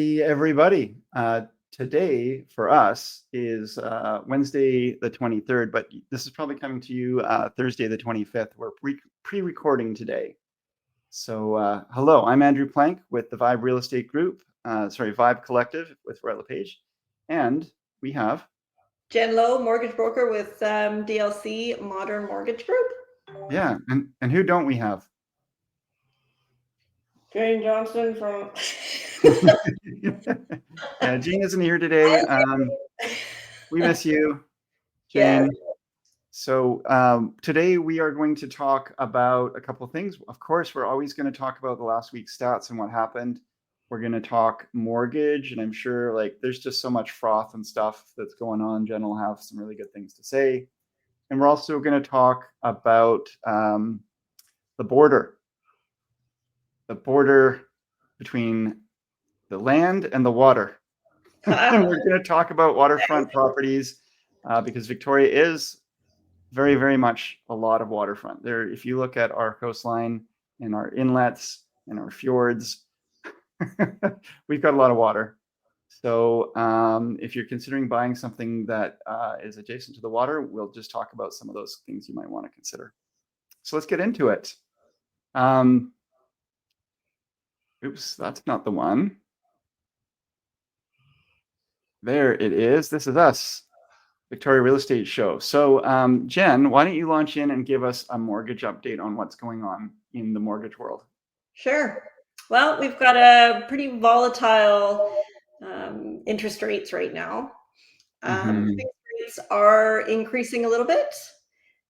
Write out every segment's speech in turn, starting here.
Howdy, everybody. Today for us is Wednesday the 23rd, but this is probably coming to you Thursday the 25th. We're pre-recording today. So hello, I'm Andrew Plank with the Vibe Real Estate Group, Vibe Collective with Royal LePage. And we have... Jen Lowe, mortgage broker with DLC Modern Mortgage Group. Yeah, and who don't we have? Jane Johnston from... Yeah, Jean isn't here today. We miss you, Jane. Yeah. So today we are going to talk about a couple of things. Of course, we're always going to talk about the last week's stats and what happened. We're going to talk mortgage, and I'm sure there's just so much froth and stuff that's going on. Jen will have some really good things to say. And we're also going to talk about the border between the land and the water. And we're going to talk about waterfront properties because Victoria is very, very much a lot of waterfront. There, if you look at our coastline and our inlets and our fjords, we've got a lot of water. So if you're considering buying something that is adjacent to the water, we'll just talk about some of those things you might want to consider. So let's get into it. Oops, that's not the one. There it is. This is us, Victoria Real Estate Show. So Jen, why don't you launch in and give us a mortgage update on what's going on in the mortgage world? Sure. Well, we've got a pretty volatile interest rates right now. Fixed rates are increasing a little bit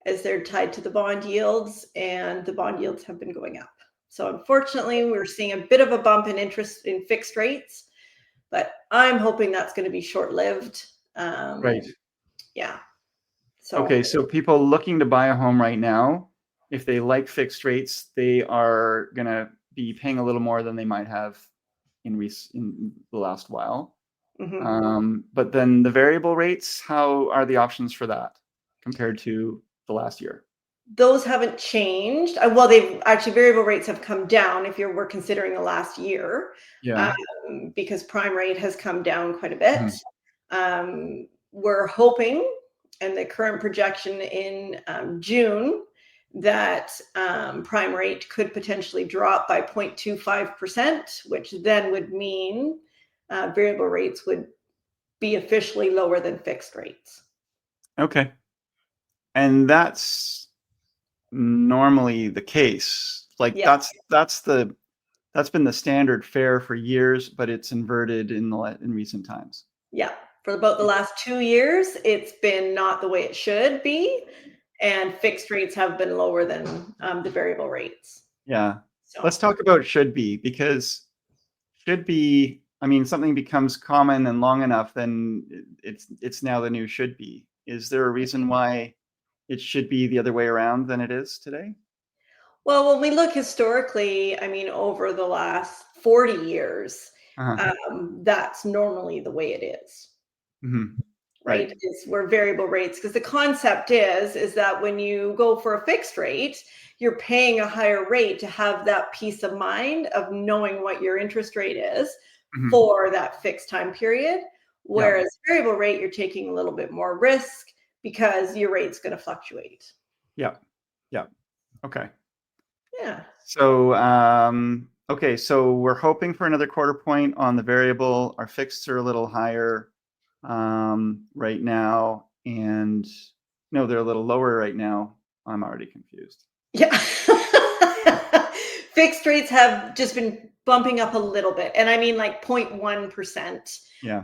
as they're tied to the bond yields, and the bond yields have been going up. So unfortunately, we're seeing a bit of a bump in interest in fixed rates, but I'm hoping that's going to be short-lived. Right. Yeah. Okay, so people looking to buy a home right now, if they like fixed rates, they are going to be paying a little more than they might have in the last while. Mm-hmm. But then the variable rates, how are the options for that compared to the last year? Those haven't changed. Well, they've actually, variable rates have come down if we're considering the last year. Yeah. Because prime rate has come down quite a bit. Mm-hmm. We're hoping, and the current projection in June, that prime rate could potentially drop by 0.25%, which then would mean variable rates would be officially lower than fixed rates. Okay. And that's normally the case. That's been the standard fare for years, but it's inverted in recent times. Yeah. For about the last 2 years, it's been not the way it should be, and fixed rates have been lower than the variable rates. Yeah. So let's talk about should be, because should be, I mean, something becomes common and long enough, then it's now the new should be. Is there a reason why it should be the other way around than it is today? Well, when we look historically, I mean, over the last 40 years, that's normally the way it is. Mm-hmm. Right? Is where variable rates, because the concept is that when you go for a fixed rate, you're paying a higher rate to have that peace of mind of knowing what your interest rate is for that fixed time period. Whereas variable rate, you're taking a little bit more risk because your rate's going to fluctuate. Yeah. Okay. Yeah. So, okay. So we're hoping for another quarter point on the variable. Our fixeds are a little higher right now, and no, they're a little lower right now. I'm already confused. Yeah. Fixed rates have just been bumping up a little bit, and I mean 0.1%. Yeah.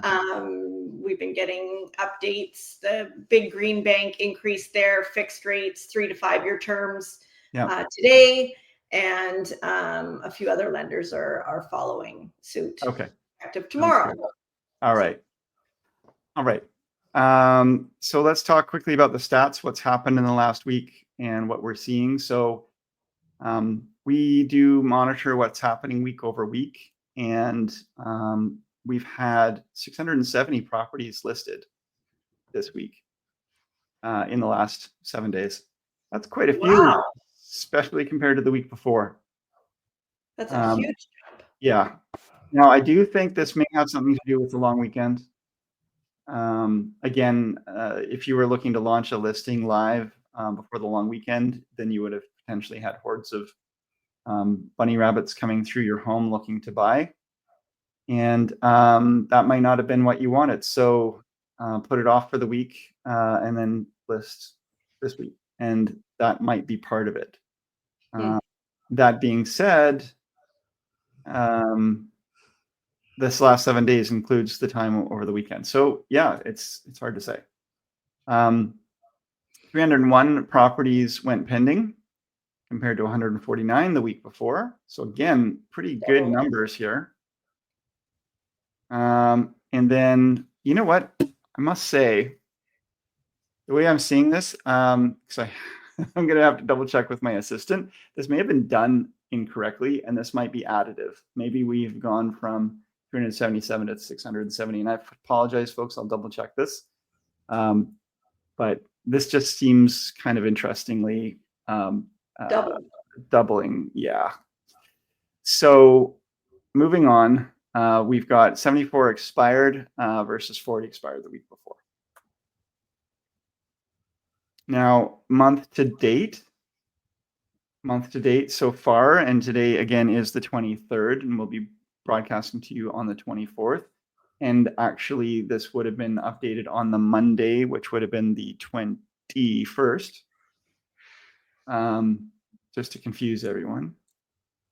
We've been getting updates. The big green bank increased their fixed rates 3 to 5 year terms today, and a few other lenders are following suit. Okay. Effective tomorrow. All right. So let's talk quickly about the stats, what's happened in the last week and what we're seeing. So we do monitor what's happening week over week, and we've had 670 properties listed this week in the last 7 days. That's quite a few, especially compared to the week before. That's a huge jump. Yeah. Now, I do think this may have something to do with the long weekend. Again, if you were looking to launch a listing live before the long weekend, then you would have potentially had hordes of bunny rabbits coming through your home looking to buy. And that might not have been what you wanted. So put it off for the week and then list this week. And that might be part of it. That being said, this last 7 days includes the time over the weekend. So yeah, it's hard to say. 301 properties went pending compared to 149 the week before. So again, pretty good numbers here. And then, you know what? I must say, the way I'm seeing this, because I'm going to have to double check with my assistant. This may have been done incorrectly, and this might be additive. Maybe we've gone from 377 to 670, and I apologize, folks. I'll double check this. But this just seems kind of interestingly doubling. Yeah. So moving on, we've got 74 expired versus 40 expired the week before. Now, month to date so far, and today again is the 23rd, and we'll be broadcasting to you on the 24th. And actually, this would have been updated on the Monday, which would have been the 21st, just to confuse everyone.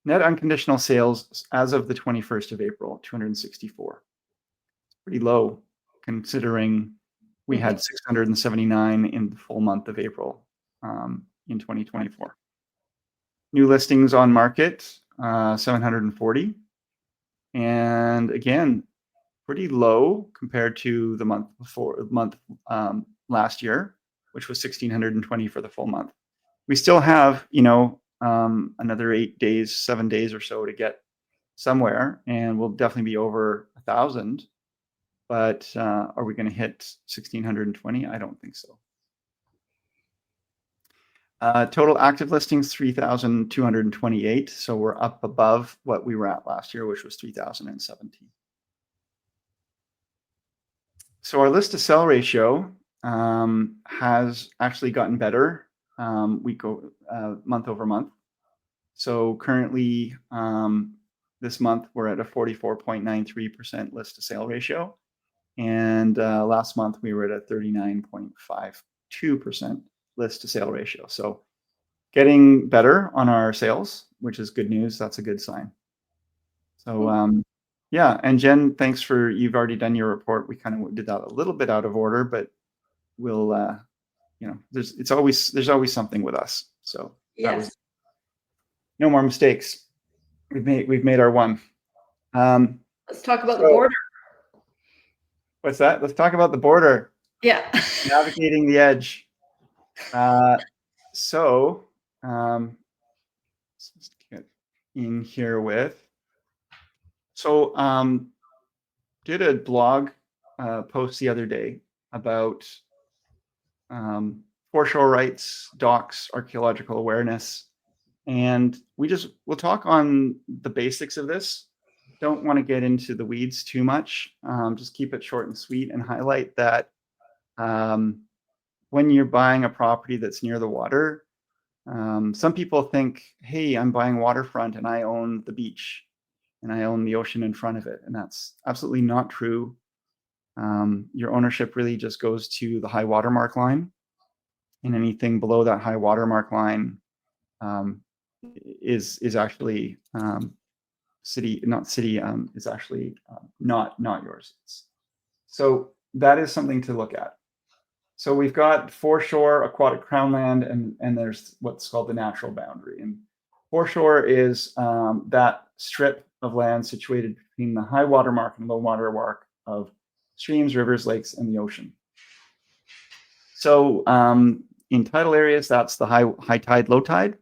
Net unconditional sales as of the 21st of April, 264. Pretty low considering we had 679 in the full month of April in 2024. New listings on market, 740. And again, pretty low compared to the month last year, which was 1,620 for the full month. We still have, another 7 days or so to get somewhere, and we'll definitely be over 1,000. But are we going to hit 1,620? I don't think so. Total active listings, 3,228. So we're up above what we were at last year, which was 3,017. So our list to sell ratio has actually gotten better month over month. So currently this month we're at a 44.93% list to sale ratio. And last month we were at a 39.52% list to sale ratio. So getting better on our sales, which is good news. That's a good sign. So yeah, and Jen, thanks you've already done your report. We kind of did that a little bit out of order, but we'll there's always something with us. So yes, no more mistakes. We've made our one. Let's talk about the border. What's that? Let's talk about the border. Yeah. Navigating the edge. So let's get in here with. So did a blog post the other day about foreshore rights, docks, archaeological awareness, and we'll talk on the basics of this. Don't want to get into the weeds too much. Just keep it short and sweet and highlight that when you're buying a property that's near the water, some people think, hey, I'm buying waterfront and I own the beach and I own the ocean in front of it. And that's absolutely not true. Your ownership really just goes to the high watermark line, and anything below that high watermark line is actually is actually not yours. So that is something to look at. So we've got foreshore, aquatic crownland, and there's what's called the natural boundary. And foreshore is that strip of land situated between the high water mark and low water mark of streams, rivers, lakes, and the ocean. So in tidal areas, that's the high tide, low tide,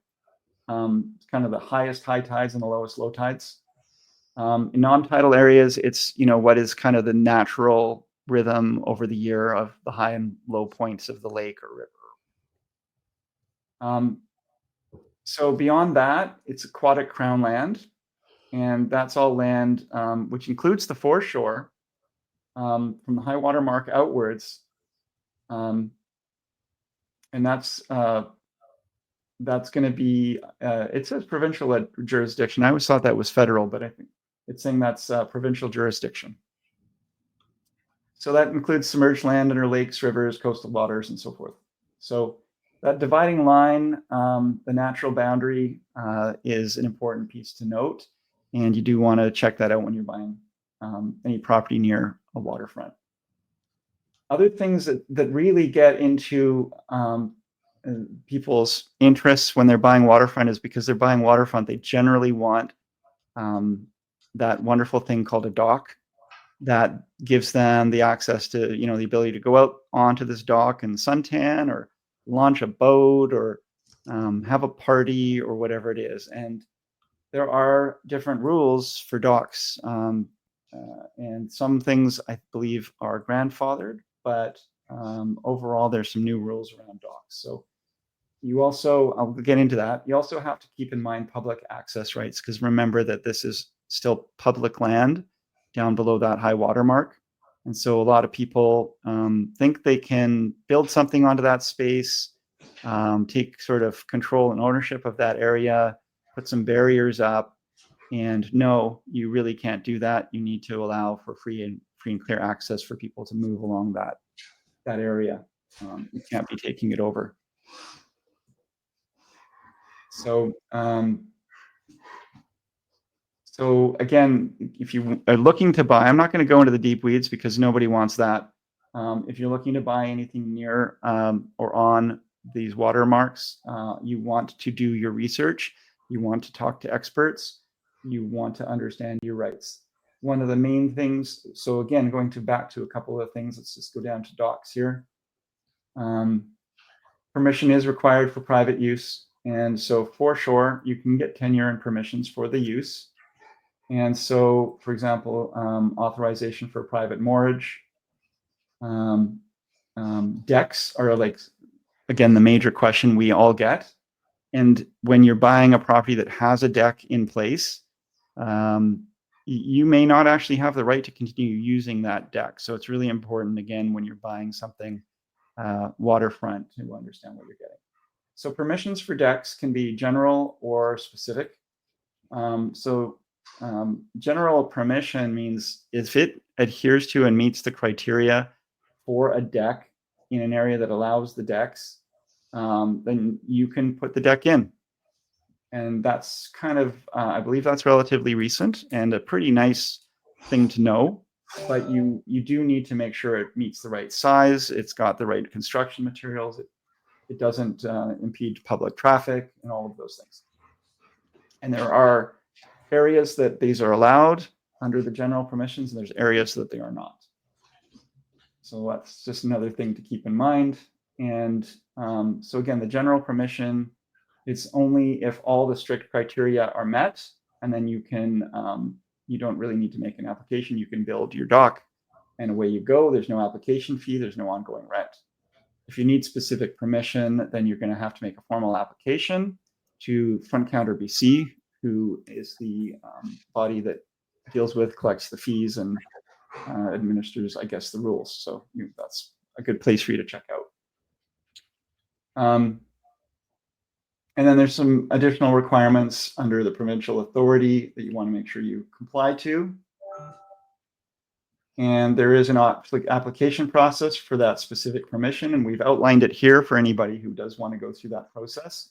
kind of the highest high tides and the lowest low tides. In non-tidal areas, it's what is kind of the natural rhythm over the year of the high and low points of the lake or river. So beyond that, it's aquatic crown land. And that's all land, which includes the foreshore, from the high water mark outwards. And that's going to be, it says provincial jurisdiction. I always thought that was federal, but I think it's saying that's provincial jurisdiction. So that includes submerged land under lakes, rivers, coastal waters, and so forth. So that dividing line, the natural boundary, is an important piece to note. And you do want to check that out when you're buying any property near a waterfront. Other things that really get into people's interests when they're buying waterfront is because they're buying waterfront, they generally want that wonderful thing called a dock that gives them the access to, the ability to go out onto this dock and suntan or launch a boat or have a party or whatever it is. And there are different rules for docks. And some things I believe are grandfathered, but overall there's some new rules around docks. So you also, I'll get into that. You also have to keep in mind public access rights, because remember that this is still public land down below that high water mark. And so a lot of people think they can build something onto that space, take sort of control and ownership of that area, put some barriers up. And no, you really can't do that. You need to allow for free and clear access for people to move along that area. You can't be taking it over. So again, if you are looking to buy, I'm not going to go into the deep weeds because nobody wants that. If you're looking to buy anything near or on these watermarks, you want to do your research. You want to talk to experts. You want to understand your rights. One of the main things, so again, going back to a couple of things, let's just go down to docks here. Permission is required for private use. And so foreshore, you can get tenure and permissions for the use. And so, for example, authorization for private moorage. Decks are like, again, the major question we all get. And when you're buying a property that has a deck in place, you may not actually have the right to continue using that deck. So it's really important, again, when you're buying something waterfront, to understand what you're getting. So permissions for decks can be general or specific. General permission means if it adheres to and meets the criteria for a deck in an area that allows the decks, then you can put the deck in. And that's kind of, I believe that's relatively recent and a pretty nice thing to know. But you do need to make sure it meets the right size, it's got the right construction materials, it doesn't impede public traffic and all of those things. And there are areas that these are allowed under the general permissions, and there's areas that they are not. So that's just another thing to keep in mind. And so again, the general permission, it's only if all the strict criteria are met, and then you can, you don't really need to make an application. You can build your dock and away you go. There's no application fee, there's no ongoing rent. If you need specific permission, then you're going to have to make a formal application to Front Counter BC, who is the body that deals with, collects the fees, and administers, I guess, the rules. So that's a good place for you to check out. And then there's some additional requirements under the provincial authority that you want to make sure you comply to. And there is an application process for that specific permission, and we've outlined it here for anybody who does want to go through that process.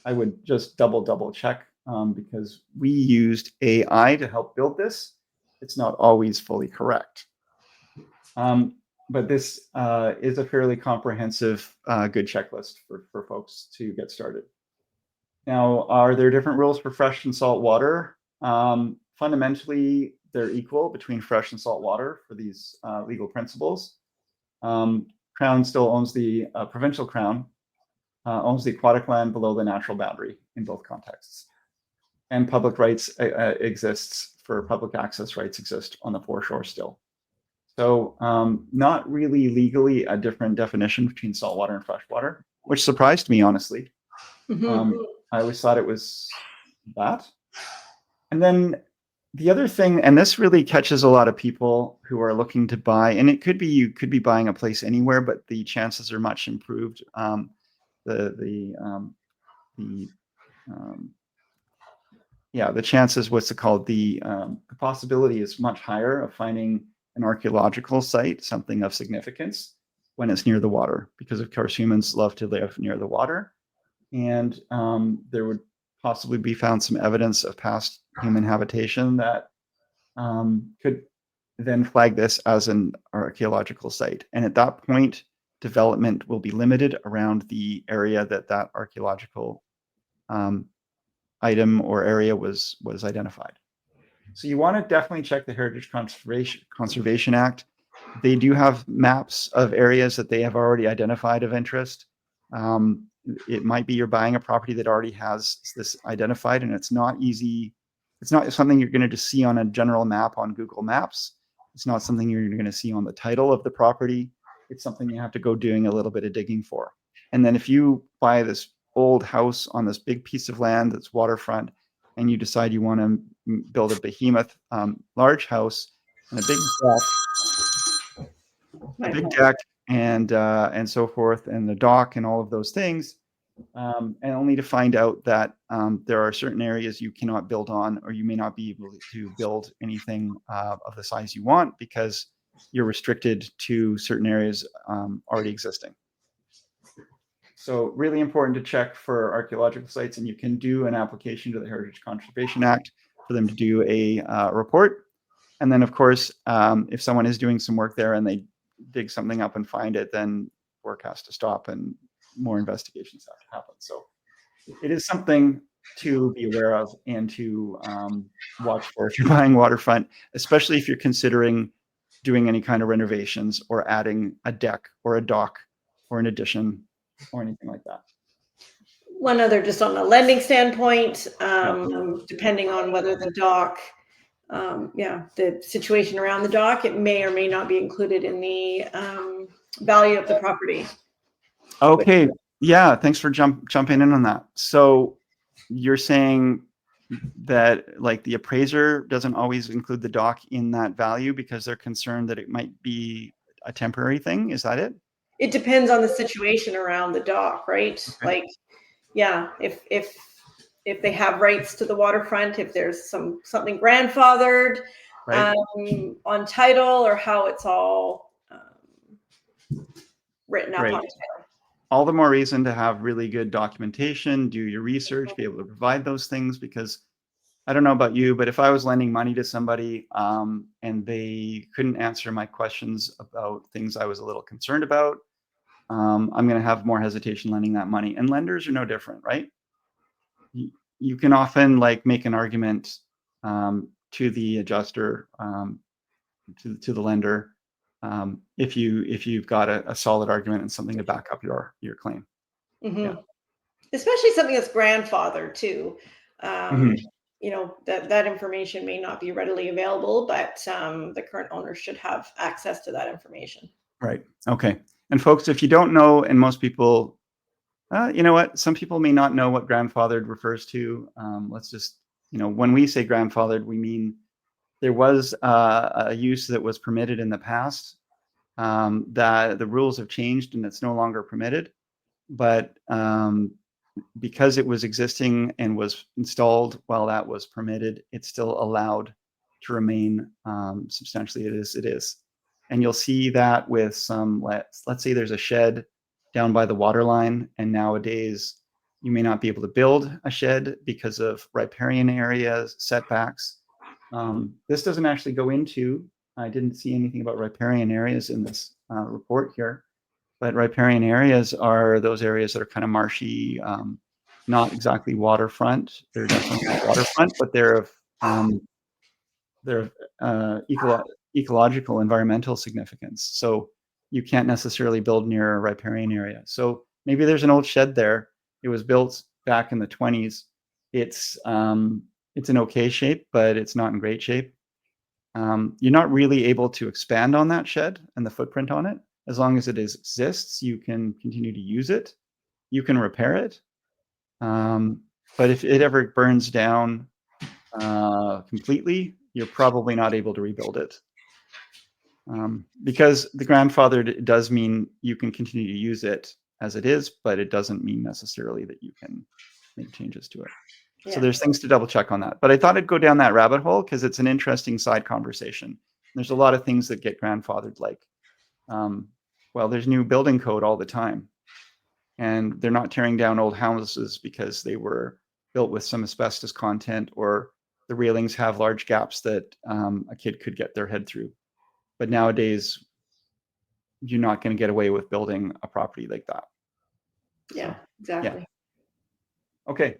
I would just double check because we used AI to help build this. It's not always fully correct. But this is a fairly comprehensive, good checklist for folks to get started. Now, are there different rules for fresh and salt water? Fundamentally, they're equal between fresh and salt water for these legal principles. Crown still owns the provincial Crown, owns the aquatic land below the natural boundary in both contexts. And public rights exists for public access rights exist on the foreshore still. So not really legally a different definition between saltwater and freshwater, which surprised me, honestly. I always thought it was that. And then The other thing, and this really catches a lot of people who are looking to buy, and it could be you could be buying a place anywhere, but the chances are much improved. The chances, what's it called? The possibility is much higher of finding an archaeological site, something of significance, when it's near the water, because of course humans love to live near the water, and there would possibly be found some evidence of past human habitation that could then flag this as an archaeological site. And at that point, development will be limited around the area that archaeological item or area was identified. So you want to definitely check the Heritage Conservation Act. They do have maps of areas that they have already identified of interest. It might be you're buying a property that already has this identified, and it's not easy. It's not something you're going to just see on a general map on Google Maps. It's not something you're going to see on the title of the property. It's something you have to go doing a little bit of digging for. And then if you buy this old house on this big piece of land that's waterfront, and you decide you want to build a behemoth large house and a big deck and so forth, and the dock and all of those things, and only to find out that there are certain areas you cannot build on, or you may not be able to build anything of the size you want because you're restricted to certain areas already existing. So really important to check for archaeological sites, and you can do an application to the Heritage Conservation Act for them to do a report. And then, of course, if someone is doing some work there and they dig something up and find it, then work has to stop and more investigations have to happen. So it is something to be aware of and to watch for if you're buying waterfront, especially if you're considering doing any kind of renovations or adding a deck or a dock or an addition or anything like that. One other, just on a lending standpoint, depending on whether the dock, the situation around the dock, it may or may not be included in the value of the property. Okay. Yeah. Thanks for jumping in on that. So you're saying that like the appraiser doesn't always include the dock in that value because they're concerned that it might be a temporary thing. Is that it? It depends on the situation around the dock, right? Okay. Like, yeah, if they have rights to the waterfront, if there's something grandfathered, right, on title, or how it's all written up, right, on title. All the more reason to have really good documentation, do your research, be able to provide those things, because I don't know about you, but if I was lending money to somebody and they couldn't answer my questions about things I was a little concerned about, I'm going to have more hesitation lending that money. And lenders are no different, right? You can often like make an argument to the adjuster, to the lender, if you've got a solid argument and something to back up your claim. Mm-hmm. Yeah. Especially something that's grandfathered too. You know, that information may not be readily available, but the current owner should have access to that information. Right. Okay. And folks, if you don't know, and most people, you know what, some people may not know what grandfathered refers to. Let's just, when we say grandfathered, we mean there was a use that was permitted in the past, that the rules have changed and it's no longer permitted. But because it was existing and was installed while that was permitted, it's still allowed to remain substantially as it is. And you'll see that with some, let's say there's a shed down by the water line, and nowadays you may not be able to build a shed because of riparian areas, setbacks. This doesn't actually go into, I didn't see anything about riparian areas in this report here, but riparian areas are those areas that are kind of marshy, not exactly waterfront. They're definitely waterfront, but they're ecological, environmental significance. So you can't necessarily build near a riparian area. So maybe there's an old shed there. It was built back in the 20s. It's in okay shape, but it's not in great shape. You're not really able to expand on that shed and the footprint on it. As long as it exists, you can continue to use it. You can repair it. But if it ever burns down completely, you're probably not able to rebuild it. Because the grandfathered does mean you can continue to use it as it is, but it doesn't mean necessarily that you can make changes to it. Yeah. So there's things to double check on that. But I thought I'd go down that rabbit hole because it's an interesting side conversation. There's a lot of things that get grandfathered, like, well, there's new building code all the time. And they're not tearing down old houses because they were built with some asbestos content, or the railings have large gaps that a kid could get their head through. But nowadays, you're not going to get away with building a property like that. Yeah, so, exactly. Yeah. Okay.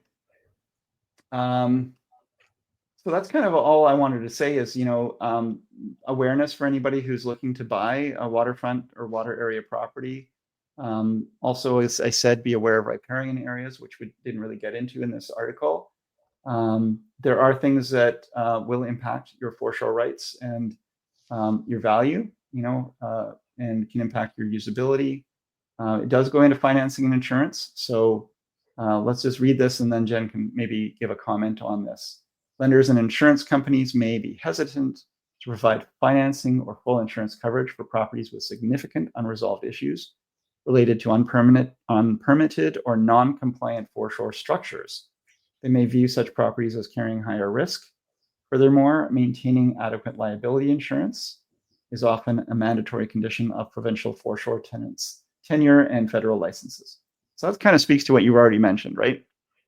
So that's kind of all I wanted to say is, awareness for anybody who's looking to buy a waterfront or water area property. Also, as I said, be aware of riparian areas, which we didn't really get into in this article. There are things that will impact your foreshore rights and your value, and can impact your usability. It does go into financing and insurance. So let's just read this, and then Jen can maybe give a comment on this. Lenders and insurance companies may be hesitant to provide financing or full insurance coverage for properties with significant unresolved issues related to unpermitted or non-compliant foreshore structures. They may view such properties as carrying higher risk. Furthermore, maintaining adequate liability insurance is often a mandatory condition of provincial foreshore tenants' tenure and federal licenses. So that kind of speaks to what you already mentioned, right?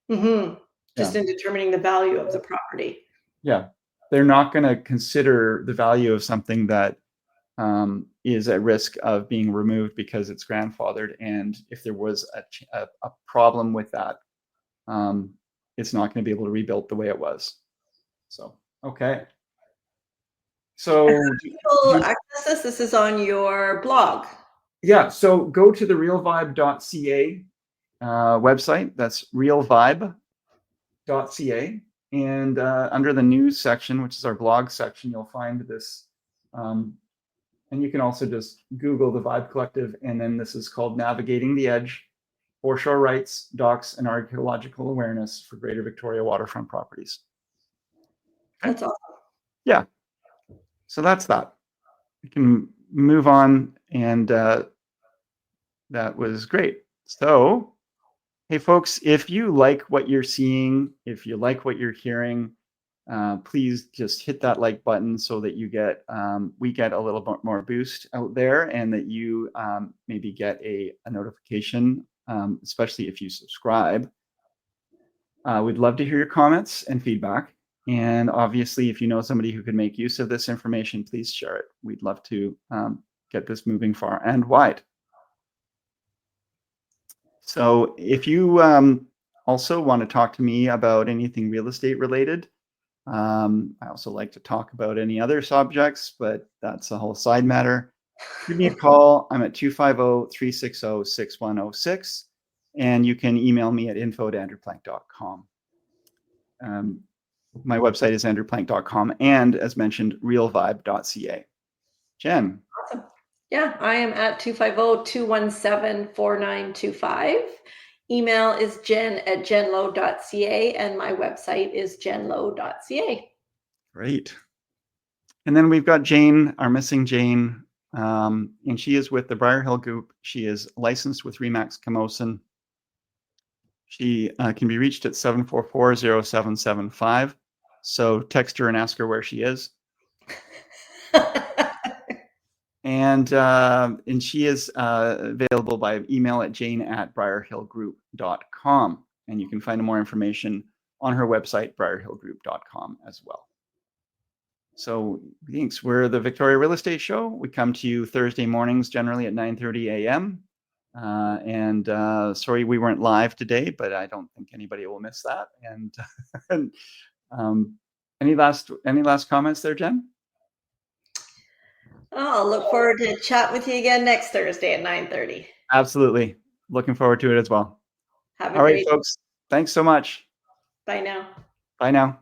Mm-hmm. Just in determining the value of the property. Yeah, they're not going to consider the value of something that is at risk of being removed because it's grandfathered. And if there was a problem with that, it's not going to be able to rebuild the way it was. So, okay. So people access this? This is on your blog. Yeah, so go to the realvibe.ca website. That's realvibe.ca. And under the news section, which is our blog section, you'll find this. And you can also just Google the Vibe Collective, and then this is called Navigating the Edge, Foreshore Rights, Docks, and Archaeological Awareness for Greater Victoria Waterfront Properties. Okay. That's awesome. Yeah. So that's that. We can move on, and that was great. So, hey folks, if you like what you're seeing, if you like what you're hearing, please just hit that like button so that you get we get a little bit more boost out there, and that you maybe get a notification, especially if you subscribe. We'd love to hear your comments and feedback. And obviously, if you know somebody who could make use of this information, please share it. We'd love to get this moving far and wide. So if you also want to talk to me about anything real estate related, I also like to talk about any other subjects, but that's a whole side matter. Give me a call. I'm at 250-360-6106, and you can email me at info@andrewplank.com. My website is andrewplank.com, and as mentioned, realvibe.ca. Jen. Awesome. Yeah, I am at 250-217-4925. Email is jen@jenlow.ca, and my website is jenlow.ca. Great. And then we've got Jane, our missing Jane, and she is with the Briar Hill Group. She is licensed with Remax Camosun. She can be reached at 744-0775. So text her and ask her where she is. And she is available by email at jane@briarhillgroup.com. And you can find more information on her website, briarhillgroup.com, as well. So thanks. We're the Victoria Real Estate Show. We come to you Thursday mornings, generally at 9:30 a.m. Sorry we weren't live today, but I don't think anybody will miss that. And any last comments there, Jen? I'll look forward to chat with you again next Thursday at 9:30. Absolutely. Looking forward to it as well. Have a All right, great folks. Thanks so much. Bye now. Bye now.